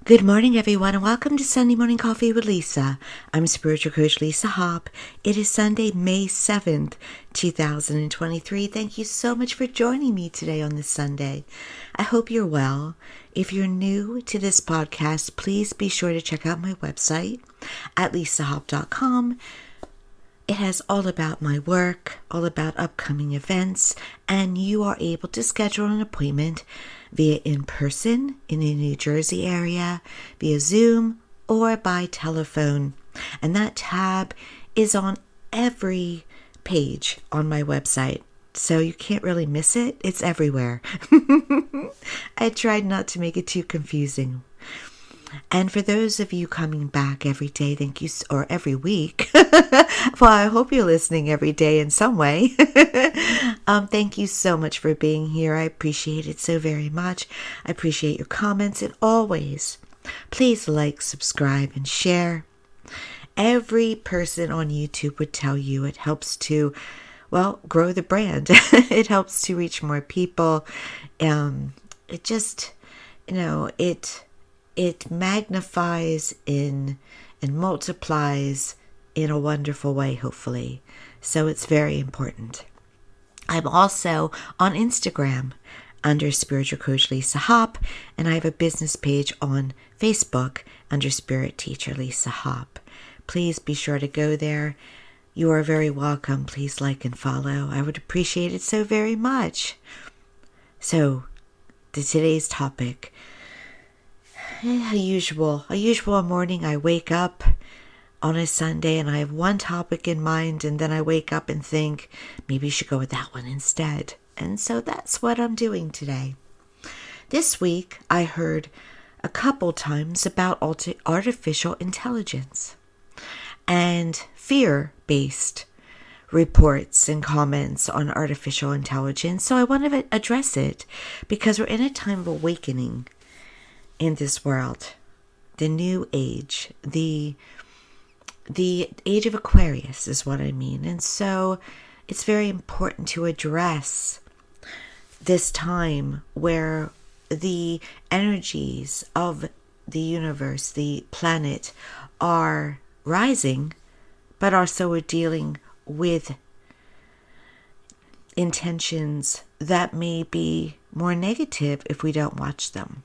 Good morning, everyone, and welcome to Sunday Morning Coffee with Lisa. I'm Spiritual Coach Lisa Hopp. It is Sunday, May 7th, 2023. Thank you so much for joining me today on this Sunday. I hope you're well. If you're new to this podcast, please be sure to check out my website at lisahopp.com. It has all about my work, all about upcoming events, and you are able to schedule an appointment via in-person in the New Jersey area, via Zoom, or by telephone. And that tab is on every page on my website, so you can't really miss it. It's everywhere. I tried not to make it too confusing. And for those of you coming back every day, thank you, or every week. Well, I hope you're listening every day in some way. Thank you so much for being here. I appreciate it so very much. I appreciate your comments, and always, please like, subscribe, and share. Every person on YouTube would tell you it helps to, grow the brand. It helps to reach more people. It just, it magnifies and multiplies in a wonderful way, hopefully. So it's very important. I'm also on Instagram under Spiritual Coach Lisa Hopp, and I have a business page on Facebook under Spirit Teacher Lisa Hopp. Please be sure to go there. You are very welcome. Please like and follow. I would appreciate it so very much. So, today's topic. A usual morning. I wake up on a Sunday and I have one topic in mind, and then I wake up and think maybe you should go with that one instead. And so that's what I'm doing today. This week I heard a couple times about artificial intelligence and fear-based reports and comments on artificial intelligence. So I want to address it because we're in a time of awakening in this world, the new age, the age of Aquarius is what I mean. And so it's very important to address this time where the energies of the universe, the planet, are rising, but also we're dealing with intentions that may be more negative if we don't watch them.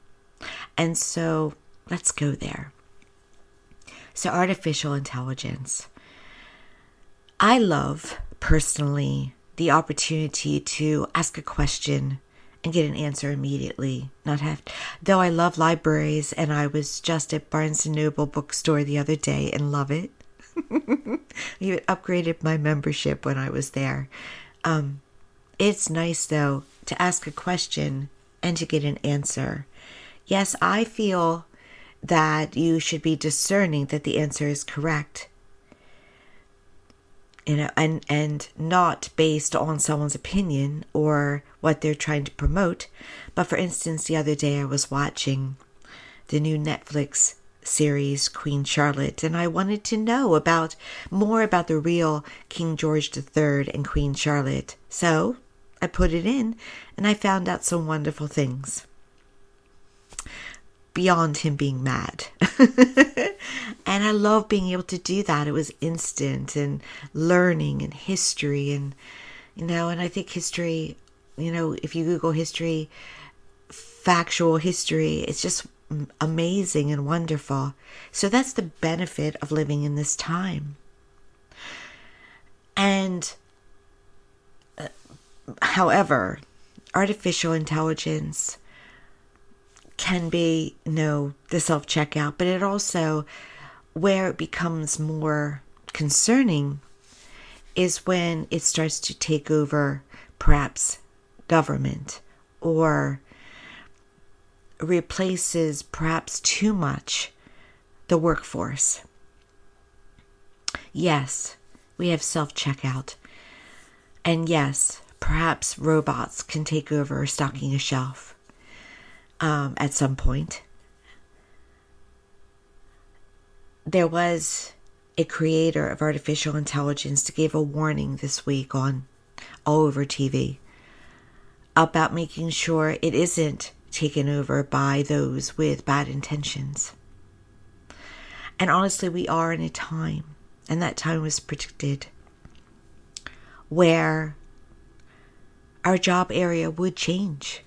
And so let's go there. So artificial intelligence. I love personally the opportunity to ask a question and get an answer immediately. Though I love libraries, and I was just at Barnes & Noble bookstore the other day and love it. You upgraded my membership when I was there. It's nice though to ask a question and to get an answer. Yes, I feel that you should be discerning that the answer is correct, and not based on someone's opinion or what they're trying to promote. But for instance, the other day I was watching the new Netflix series Queen Charlotte, and I wanted to know more about the real King George III and Queen Charlotte. So I put it in, and I found out some wonderful things beyond him being mad. And I love being able to do that. It was instant, and learning and history, and I think history, if you Google history, factual history, it's just amazing and wonderful. So that's the benefit of living in this time. And however, artificial intelligence can be, the self-checkout, but it also, where it becomes more concerning is when it starts to take over perhaps government, or replaces perhaps too much the workforce. Yes, we have self-checkout, and yes, perhaps robots can take over stocking a shelf at some point. There was a creator of artificial intelligence that gave a warning this week on all over TV about making sure it isn't taken over by those with bad intentions. And honestly, we are in a time, and that time was predicted, where our job area would change.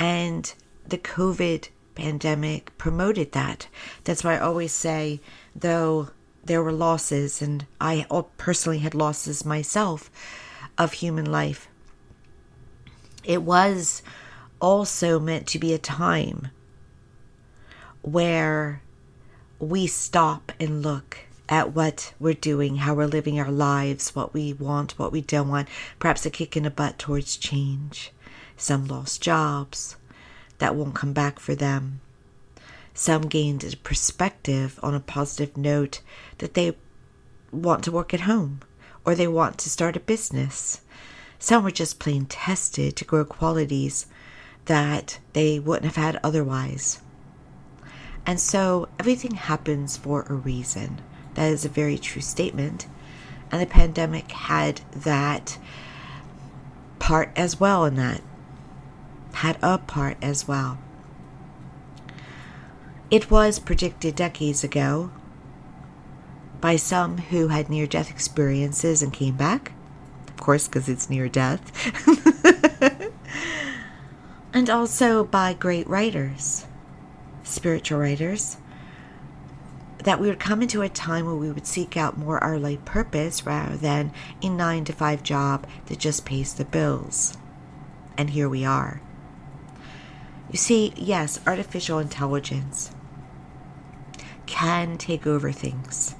And the COVID pandemic promoted that. That's why I always say, though there were losses, and I personally had losses myself of human life, it was also meant to be a time where we stop and look at what we're doing, how we're living our lives, what we want, what we don't want, perhaps a kick in the butt towards change. Some lost jobs that won't come back for them. Some gained a perspective on a positive note that they want to work at home, or they want to start a business. Some were just plain tested to grow qualities that they wouldn't have had otherwise. And so everything happens for a reason. That is a very true statement. And the pandemic had that part as well in that. Had a part as well. It was predicted decades ago by some who had near-death experiences and came back. Of course, because it's near death. And also by great writers, spiritual writers, that we would come into a time where we would seek out more our life purpose rather than a 9-to-5 job that just pays the bills. And here we are. You see, yes, artificial intelligence can take over things.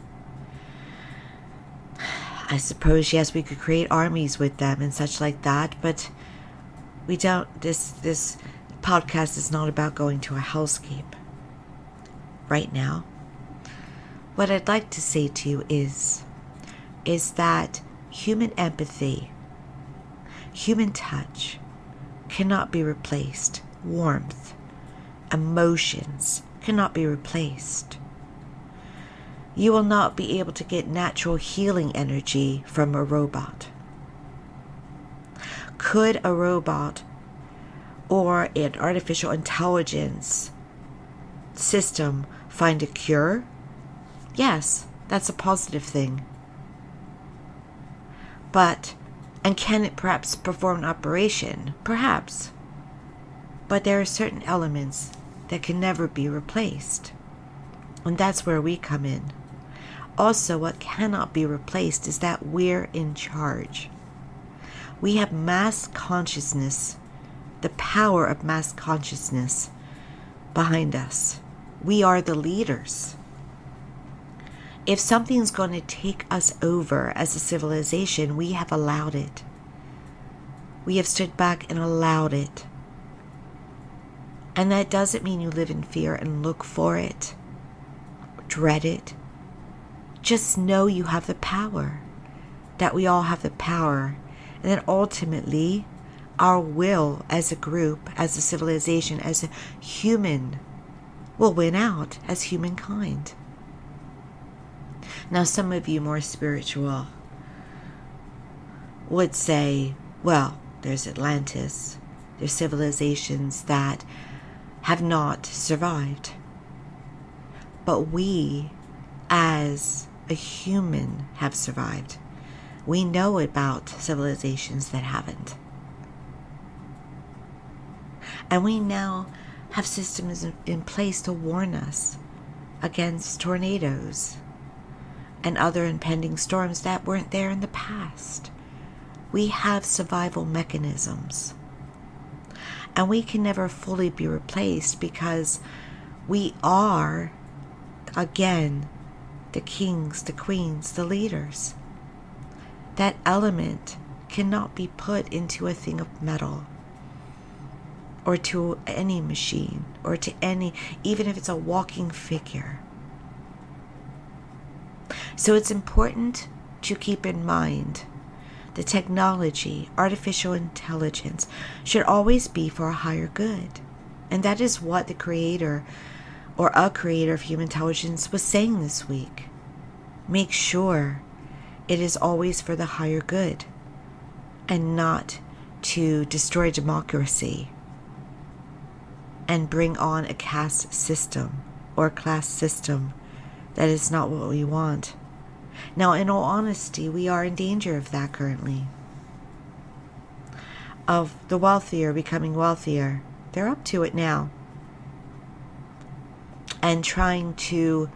I suppose, yes, we could create armies with them and such like that, but we don't. This podcast is not about going to a hellscape right now. What I'd like to say to you is that human empathy, human touch cannot be replaced. Warmth, emotions cannot be replaced. You will not be able to get natural healing energy from a robot. Could a robot or an artificial intelligence system find a cure? Yes, that's a positive thing. And can it perhaps perform an operation? Perhaps. But there are certain elements that can never be replaced. And that's where we come in. Also, what cannot be replaced is that we're in charge. We have mass consciousness, the power of mass consciousness behind us. We are the leaders. If something's going to take us over as a civilization, we have allowed it. We have stood back and allowed it. And that doesn't mean you live in fear and look for it, dread it. Just know you have the power, that we all have the power. And then ultimately, our will as a group, as a civilization, as a human, will win out as humankind. Now, some of you more spiritual would say, well, there's Atlantis. There's civilizations that have not survived. But we, as a human, have survived. We know about civilizations that haven't. And we now have systems in place to warn us against tornadoes and other impending storms that weren't there in the past. We have survival mechanisms. And we can never fully be replaced because we are, again, the kings, the queens, the leaders. That element cannot be put into a thing of metal or to any machine or to any, even if it's a walking figure. So it's important to keep in mind the technology, artificial intelligence, should always be for a higher good. And that is what the creator or a creator of human intelligence was saying this week. Make sure it is always for the higher good and not to destroy democracy. and bring on a caste system or class system that is not what we want. Now, in all honesty, we are in danger of that currently. Of the wealthier becoming wealthier. They're up to it now. And trying to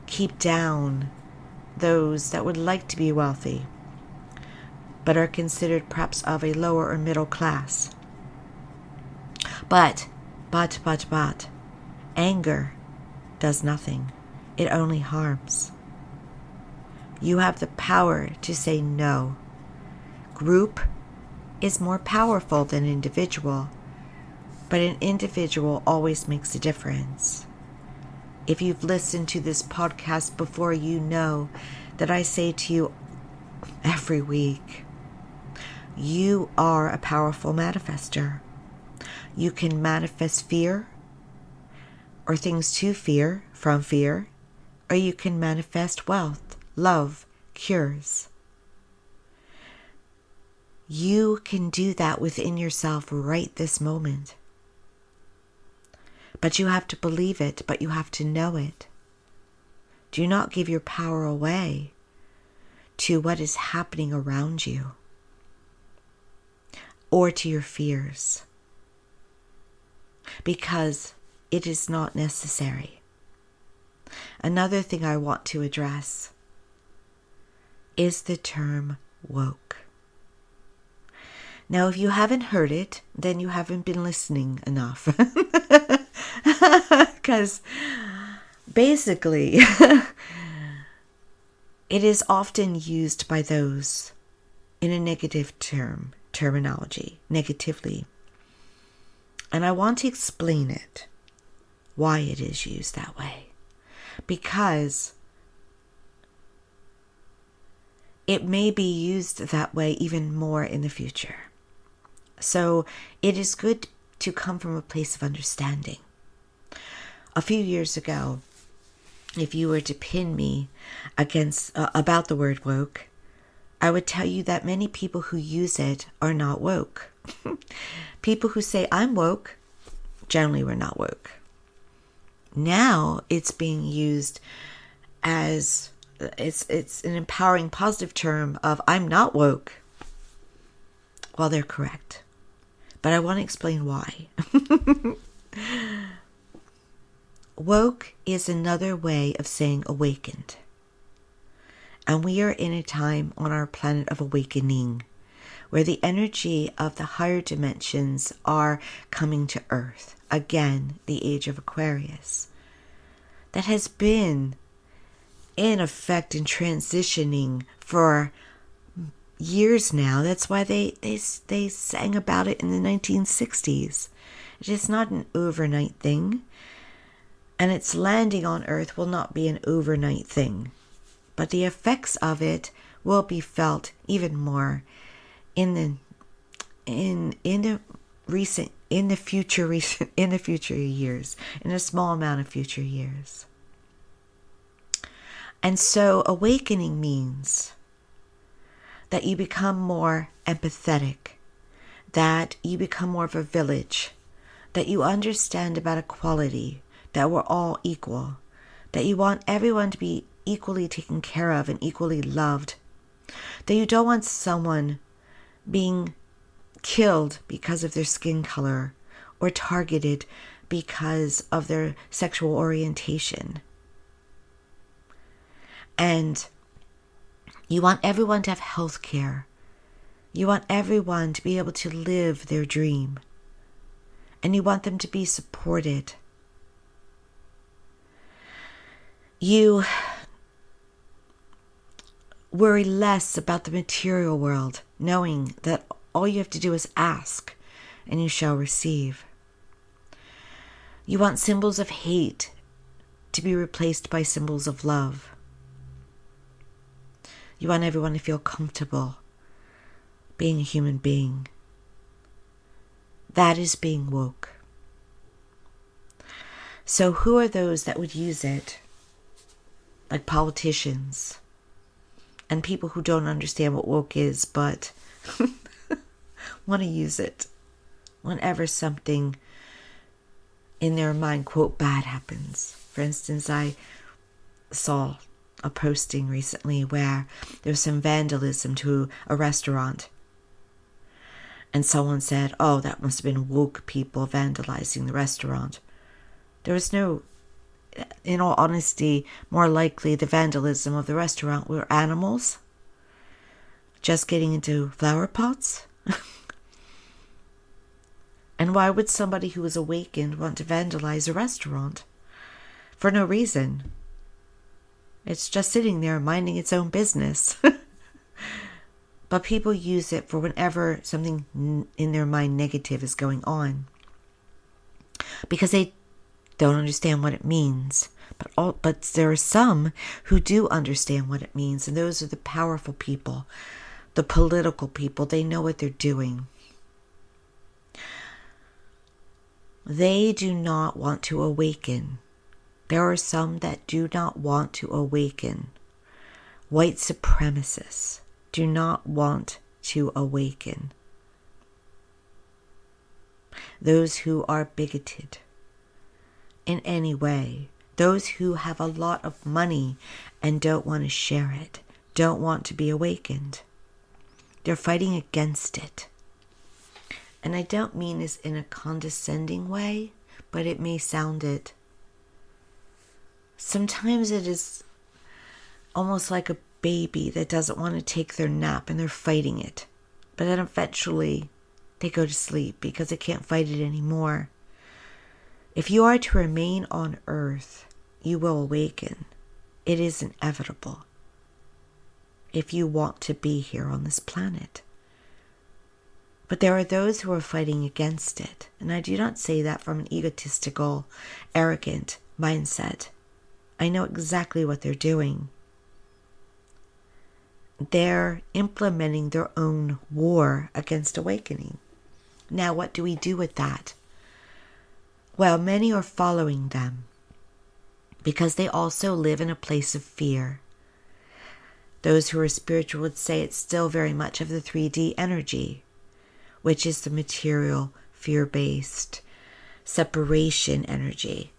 keep down those that would like to be wealthy, but are considered perhaps of a lower or middle class. But, anger does nothing. It only harms. You have the power to say no. Group is more powerful than individual, but an individual always makes a difference. If you've listened to this podcast before, you know that I say to you every week, you are a powerful manifester. You can manifest fear or things to fear from fear, or you can manifest wealth, love, cures. You can do that within yourself right this moment. But you have to believe it, but you have to know it. Do not give your power away to what is happening around you or to your fears, because it is not necessary. Another thing I want to address is the term woke. Now, if you haven't heard it, then you haven't been listening enough. Because basically, it is often used by those in a negative terminology, negatively. And I want to explain it, why it is used that way. Because it may be used that way even more in the future. So it is good to come from a place of understanding. A few years ago, if you were to pin me against about the word woke, I would tell you that many people who use it are not woke. People who say, I'm woke, generally were not woke. Now it's being used as, it's an empowering positive term of, I'm not woke. Well, they're correct. But I want to explain why. Woke is another way of saying awakened. And we are in a time on our planet of awakening, where the energy of the higher dimensions are coming to Earth. Again, the age of Aquarius. That has been in effect and transitioning for years now. That's why they sang about it in the 1960s. It is not an overnight thing. And its landing on Earth will not be an overnight thing. But the effects of it will be felt even more in the future years, in a small amount of future years. And so awakening means that you become more empathetic, that you become more of a village, that you understand about equality, that we're all equal, that you want everyone to be equally taken care of and equally loved, that you don't want someone being killed because of their skin color or targeted because of their sexual orientation. And you want everyone to have health care. You want everyone to be able to live their dream. And you want them to be supported. You worry less about the material world, knowing that all you have to do is ask and you shall receive. You want symbols of hate to be replaced by symbols of love. You want everyone to feel comfortable being a human being. That is being woke. So who are those that would use it? Like politicians and people who don't understand what woke is, but want to use it whenever something in their mind, quote, bad happens. For instance, I saw a posting recently where there was some vandalism to a restaurant. And someone said, oh, that must have been woke people vandalizing the restaurant. There was no, in all honesty, more likely the vandalism of the restaurant were animals just getting into flower pots. And why would somebody who was awakened want to vandalize a restaurant? For no reason. It's just sitting there minding its own business. But people use it for whenever something in their mind negative is going on. Because they don't understand what it means. But there are some who do understand what it means. And those are the powerful people. The political people. They know what they're doing. They do not want to awaken. There are some that do not want to awaken. White supremacists do not want to awaken. Those who are bigoted in any way, those who have a lot of money and don't want to share it, don't want to be awakened. They're fighting against it. And I don't mean this in a condescending way, but it may sound it. Sometimes it is almost like a baby that doesn't want to take their nap and they're fighting it. But then eventually they go to sleep because they can't fight it anymore. If you are to remain on earth, you will awaken. It is inevitable. If you want to be here on this planet. But there are those who are fighting against it. And I do not say that from an egotistical, arrogant mindset. I know exactly what they're doing. They're implementing their own war against awakening. Now, what do we do with that? Well, many are following them because they also live in a place of fear. Those who are spiritual would say it's still very much of the 3D energy, which is the material, fear-based, separation energy.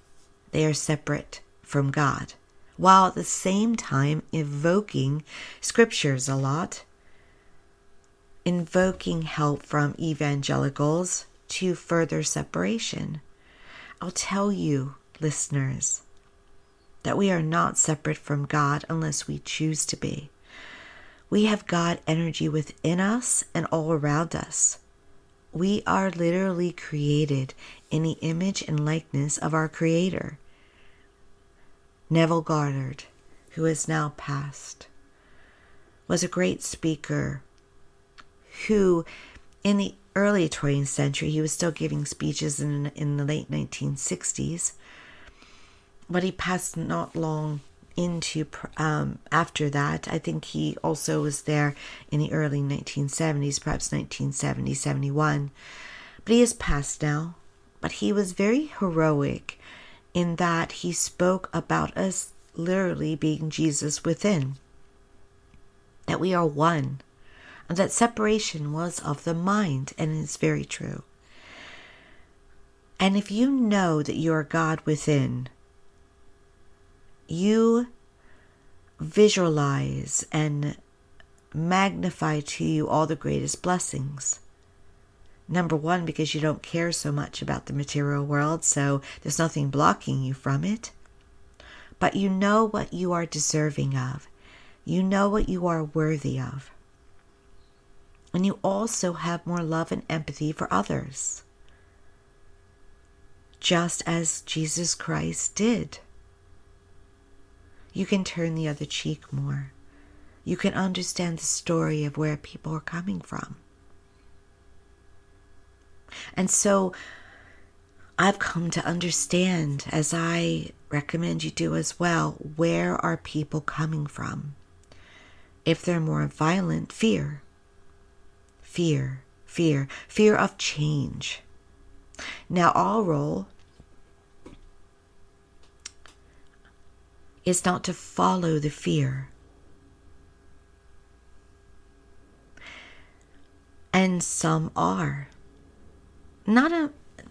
They are separate from God, while at the same time invoking scriptures a lot, invoking help from evangelicals to further separation. I'll tell you, listeners, that we are not separate from God unless we choose to be. We have God energy within us and all around us. We are literally created in the image and likeness of our Creator. Neville Goddard, who has now passed, was a great speaker who, in the early 20th century, he was still giving speeches in the late 1960s, but he passed not long into after that. I think he also was there in the early 1970s, perhaps 1970, 71. But he has passed now. But he was very heroic in that he spoke about us literally being Jesus within. That we are one. And that separation was of the mind, and it's very true. And if you know that you are God within, you visualize and magnify to you all the greatest blessings. Number one, because you don't care so much about the material world, so there's nothing blocking you from it. But you know what you are deserving of. You know what you are worthy of. And you also have more love and empathy for others. Just as Jesus Christ did. You can turn the other cheek more. You can understand the story of where people are coming from. And so I've come to understand, as I recommend you do as well, where are people coming from? If they're more violent, fear. Fear of change. Now, our role is not to follow the fear. And some are.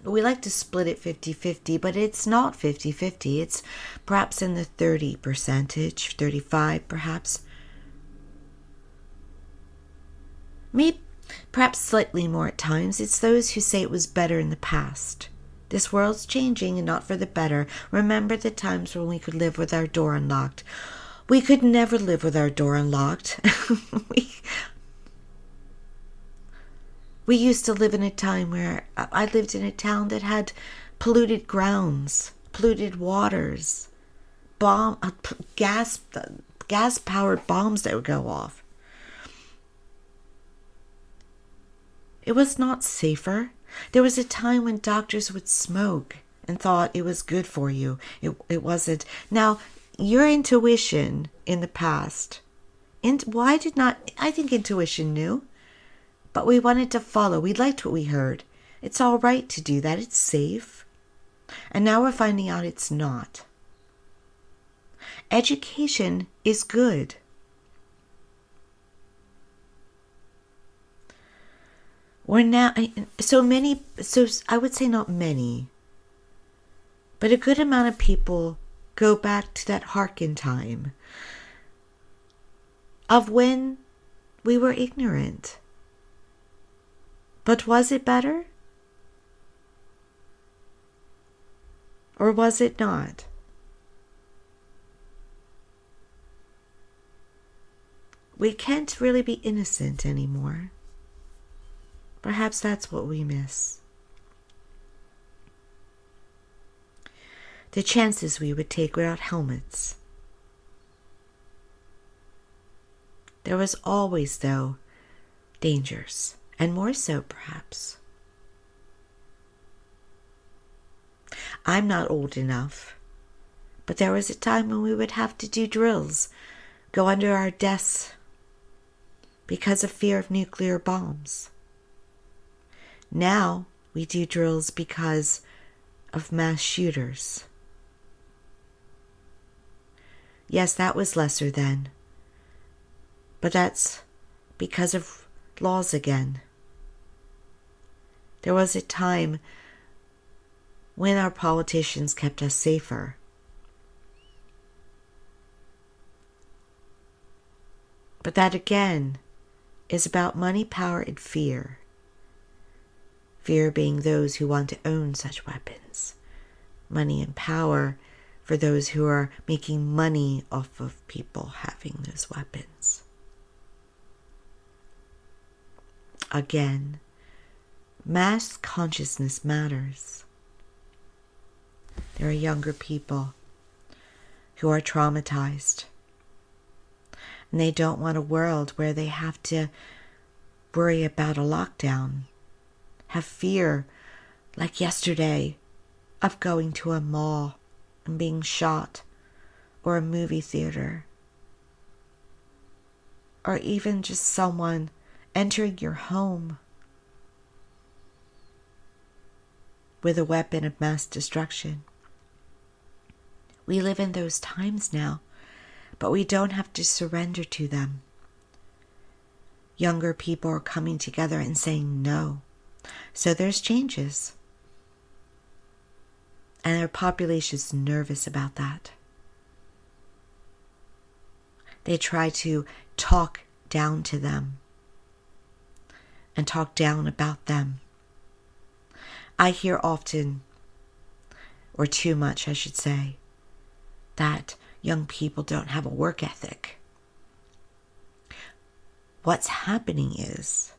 we like to split it 50-50, but it's not 50-50. It's perhaps in the 30%, 35 perhaps. Maybe perhaps slightly more at times. It's those who say it was better in the past. This world's changing and not for the better. Remember the times when we could live with our door unlocked. We could never live with our door unlocked. We used to live in a time where I lived in a town that had polluted grounds, polluted waters, gas-powered bombs that would go off. It was not safer. There was a time when doctors would smoke and thought it was good for you. It wasn't. Now, your intuition in the past, I think intuition knew, but we wanted to follow. We liked what we heard. It's all right to do that. It's safe. And now we're finding out it's not. Education is good. I would say not many, but a good amount of people go back to that Harkin time of when we were ignorant. But was it better? Or was it not? We can't really be innocent anymore. Perhaps that's what we miss. The chances we would take without helmets. There was always, though, dangers, and more so, perhaps. I'm not old enough, but there was a time when we would have to do drills, go under our desks, because of fear of nuclear bombs. Now we do drills because of mass shooters. Yes, that was lesser then, but that's because of laws again. There was a time when our politicians kept us safer. But that again is about money, power, and fear. Fear being those who want to own such weapons. Money and power for those who are making money off of people having those weapons. Again, mass consciousness matters. There are younger people who are traumatized, and they don't want a world where they have to worry about a lockdown, have fear, like yesterday, of going to a mall and being shot, or a movie theater, or even just someone entering your home with a weapon of mass destruction. We live in those times now, but we don't have to surrender to them. Younger people are coming together and saying no. So there's changes. And our population's nervous about that. They try to talk down to them and talk down about them. I hear often, or too much I should say, that young people don't have a work ethic. What's happening is,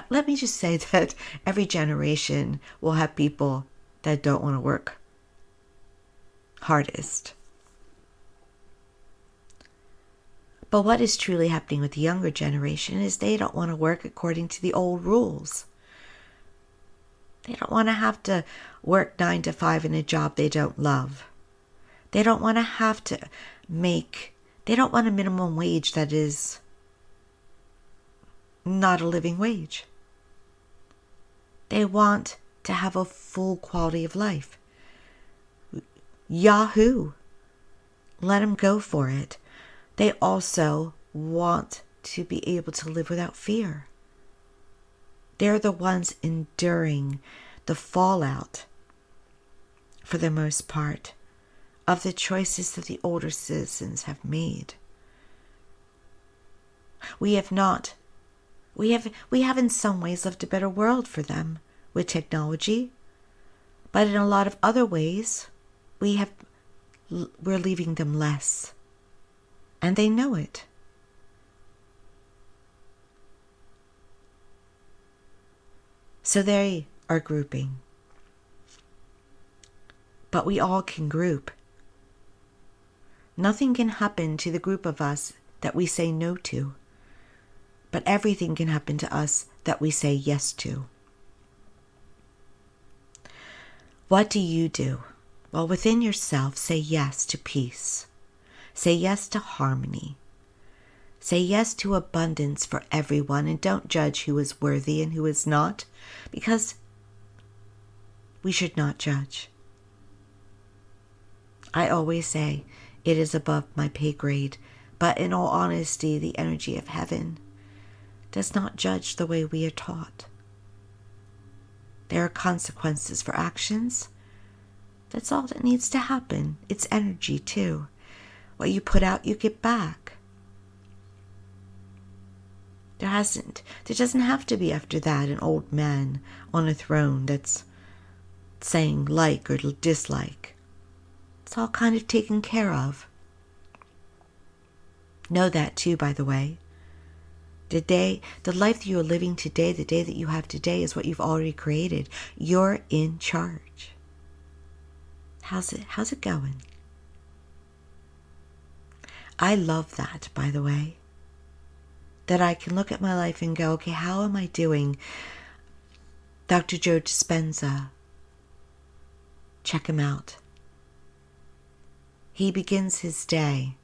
let me just say that every generation will have people that don't want to work hardest. But what is truly happening with the younger generation is they don't want to work according to the old rules. They don't want to have to work 9 to 5 in a job they don't love. They don't want to have to they don't want a minimum wage that is not a living wage. They want to have a full quality of life. Yahoo! Let them go for it. They also want to be able to live without fear. They're the ones enduring the fallout, for the most part, of the choices that the older citizens have made. We have in some ways left a better world for them with technology, but in a lot of other ways, we're leaving them less, and they know it. So they are grouping. But we all can group. Nothing can happen to the group of us that we say no to, but everything can happen to us that we say yes to. What do you do? Well, within yourself, say yes to peace. Say yes to harmony. Say yes to abundance for everyone, and don't judge who is worthy and who is not, because we should not judge. I always say it is above my pay grade, but in all honesty, the energy of heaven does not judge the way we are taught. There are consequences for actions. That's all that needs to happen. It's energy too. What you put out, you get back. There doesn't have to be after that an old man on a throne that's saying like or dislike. It's all kind of taken care of. Know that too, by the way. The life that you are living today, the day that you have today, is what you've already created. You're in charge. How's it going? I love that, by the way. That I can look at my life and go, okay, how am I doing? Dr. Joe Dispenza. Check him out. He begins his day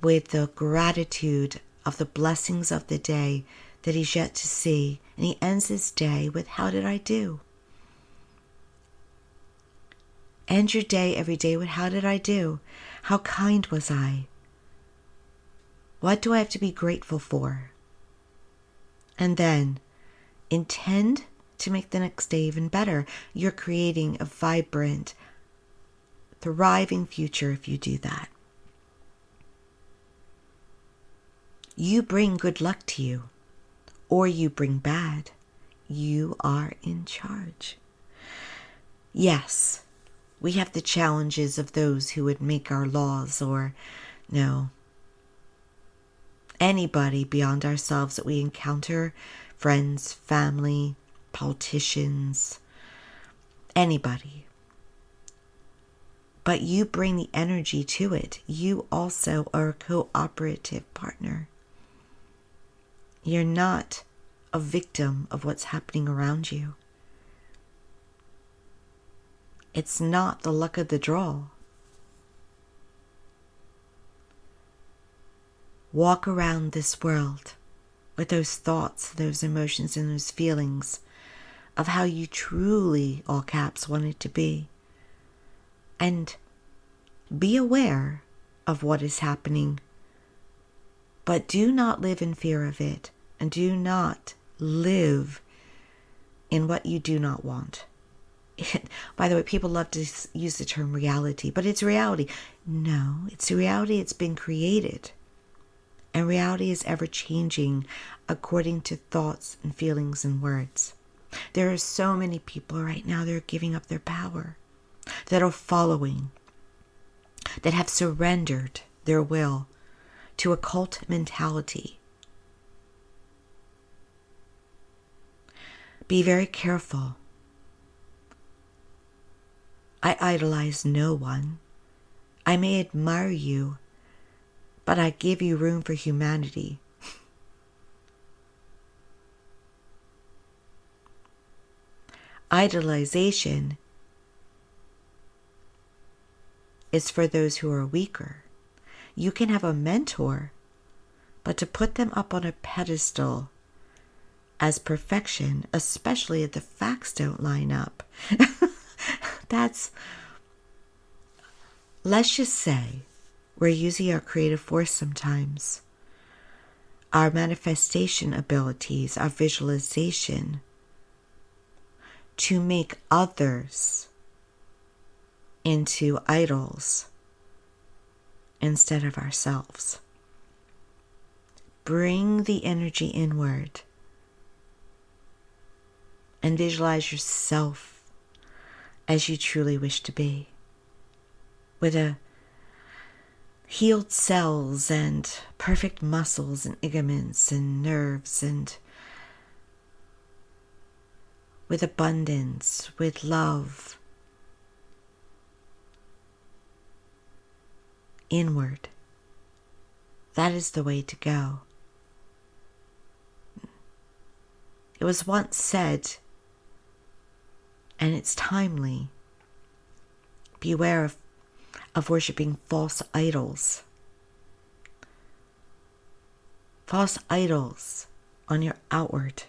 with the gratitude of the blessings of the day that he's yet to see. And he ends his day with, how did I do? End your day every day with, how did I do? How kind was I? What do I have to be grateful for? And then intend to make the next day even better. You're creating a vibrant, thriving future if you do that. You bring good luck to you, or you bring bad. You are in charge. Yes, we have the challenges of those who would make our laws, or anybody beyond ourselves that we encounter, friends, family, politicians, anybody. But you bring the energy to it. You also are a cooperative partner. You're not a victim of what's happening around you. It's not the luck of the draw. Walk around this world with those thoughts, those emotions, and those feelings of how you truly, all caps, want it to be. And be aware of what is happening. But do not live in fear of it. And do not live in what you do not want. By the way, people love to use the term reality, but it's reality. No, it's a reality. It's been created. And reality is ever changing according to thoughts and feelings and words. There are so many people right now that are giving up their power, that are following, that have surrendered their will to a cult mentality. Be very careful. I idolize no one. I may admire you, but I give you room for humanity. Idolization is for those who are weaker. You can have a mentor, but to put them up on a pedestal as perfection, especially if the facts don't line up, let's just say, we're using our creative force sometimes. Our manifestation abilities, our visualization, to make others into idols instead of ourselves. Bring the energy inward and visualize yourself as you truly wish to be, with a healed cells and perfect muscles and ligaments and nerves, and with abundance, with love. Inward. That is the way to go. It was once said, and it's timely, beware of worshiping false idols. False idols on your outward.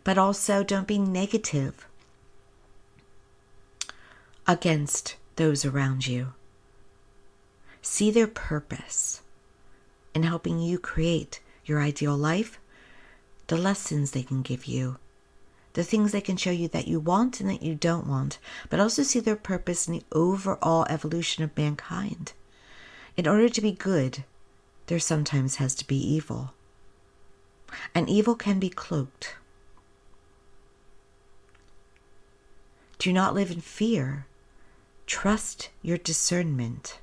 But also don't be negative against those around you. See their purpose in helping you create your ideal life, the lessons they can give you, the things they can show you that you want and that you don't want, but also see their purpose in the overall evolution of mankind. In order to be good, there sometimes has to be evil. And evil can be cloaked. Do not live in fear. Trust your discernment.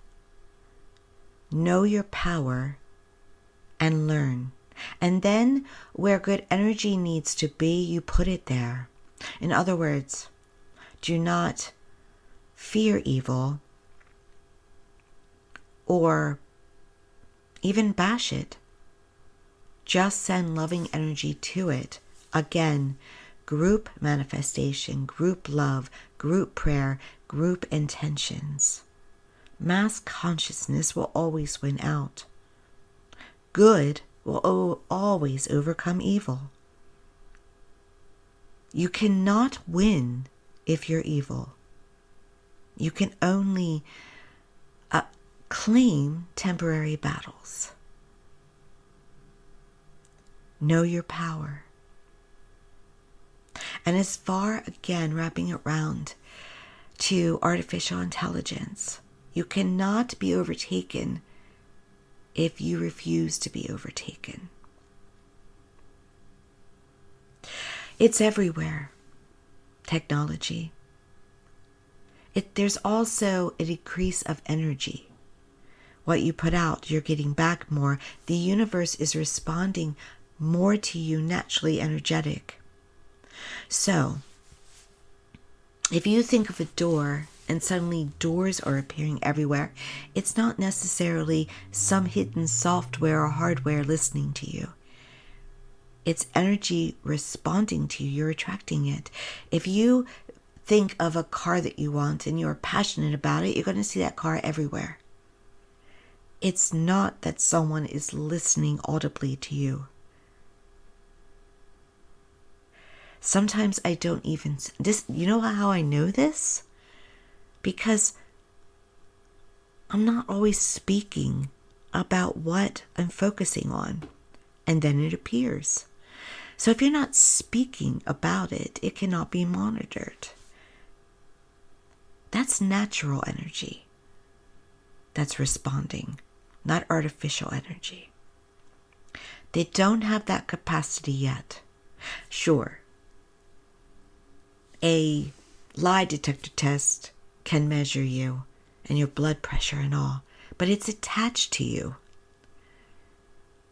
Know your power and learn. And then where good energy needs to be, you put it there. In other words, do not fear evil or even bash it. Just send loving energy to it. Again, group manifestation, group love, group prayer, group intentions. Mass consciousness will always win out. Good will always overcome evil. You cannot win if you're evil. You can only claim temporary battles. Know your power. And as far, again, wrapping it around to artificial intelligence, you cannot be overtaken if you refuse to be overtaken. It's everywhere, technology. There's also a decrease of energy. What you put out, you're getting back more. The universe is responding more to you naturally energetic. So, if you think of a door and suddenly doors are appearing everywhere, it's not necessarily some hidden software or hardware listening to you. It's energy responding to you. You're attracting it. If you think of a car that you want and you're passionate about it, you're going to see that car everywhere. It's not that someone is listening audibly to you. Sometimes I don't even... You know how I know this? Because I'm not always speaking about what I'm focusing on. And then it appears. So if you're not speaking about it, it cannot be monitored. That's natural energy that's responding, not artificial energy. They don't have that capacity yet. Sure, a lie detector test can measure you and your blood pressure and all, but it's attached to you.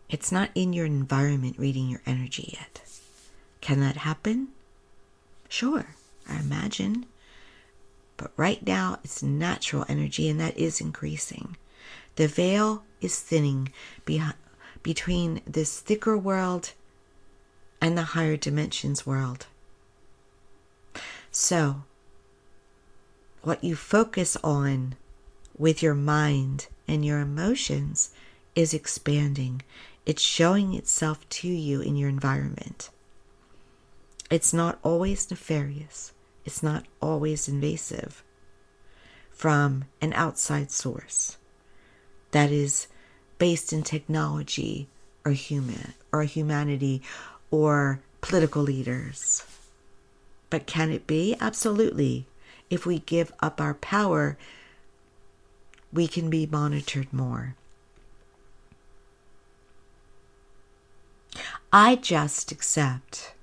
It's not in your environment reading your energy yet. Can that happen? Sure, I imagine. But right now, it's natural energy, and that is increasing. The veil is thinning between this thicker world and the higher dimensions world. So, what you focus on with your mind and your emotions is expanding. It's showing itself to you in your environment. It's not always nefarious. It's not always invasive from an outside source that is based in technology or humanity or political leaders. But can it be? Absolutely. If we give up our power, we can be monitored more. I just accept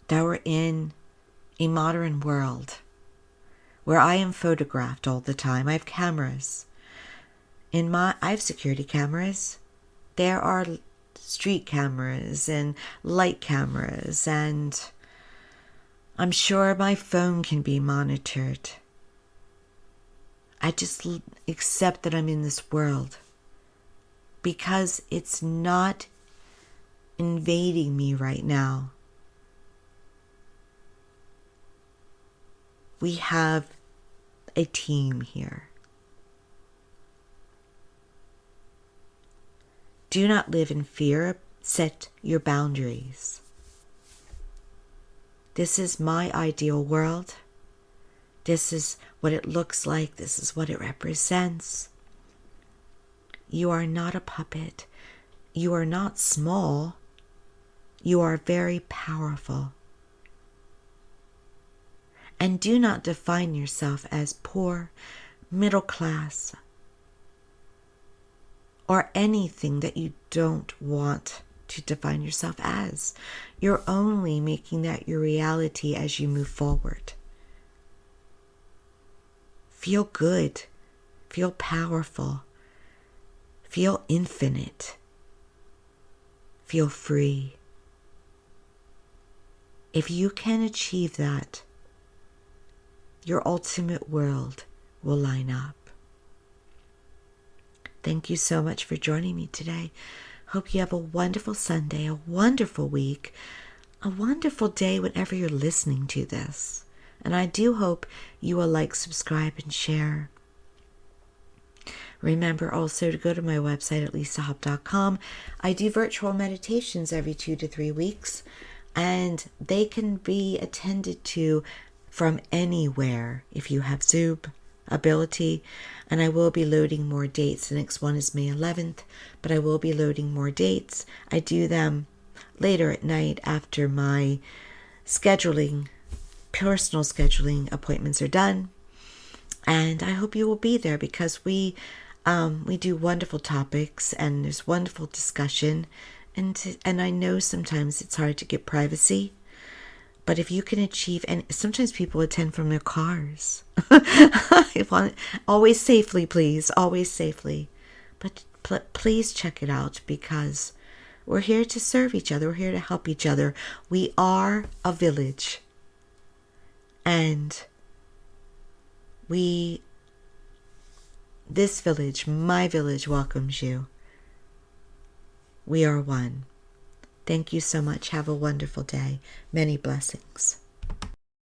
that we're in a modern world where I am photographed all the time. I have cameras. I have security cameras. There are street cameras and light cameras, and I'm sure my phone can be monitored. I just accept that I'm in this world because it's not invading me right now. We have a team here. Do not live in fear. Set your boundaries. This is my ideal world. This is what it looks like. This is what it represents. You are not a puppet. You are not small. You are very powerful. And do not define yourself as poor, middle class, or anything that you don't want to define yourself as. You're only making that your reality as you move forward. Feel good. Feel powerful. Feel infinite. Feel free. If you can achieve that, your ultimate world will line up. Thank you so much for joining me today. Hope you have a wonderful Sunday, a wonderful week, a wonderful day whenever you're listening to this. And I do hope you will like, subscribe, and share. Remember also to go to my website at lisahop.com. I do virtual meditations every 2 to 3 weeks, and they can be attended to from anywhere if you have Zoom ability. And I will be loading more dates. The next one is May 11th, but I will be loading more dates. I do them later at night after my personal scheduling appointments are done. And I hope you will be there because we do wonderful topics and there's wonderful discussion. And I know sometimes it's hard to get privacy. But if you can achieve, and sometimes people attend from their cars. Always safely, please. Always safely. But please check it out because we're here to serve each other. We're here to help each other. We are a village. And this village, my village, welcomes you. We are one. Thank you so much. Have a wonderful day. Many blessings.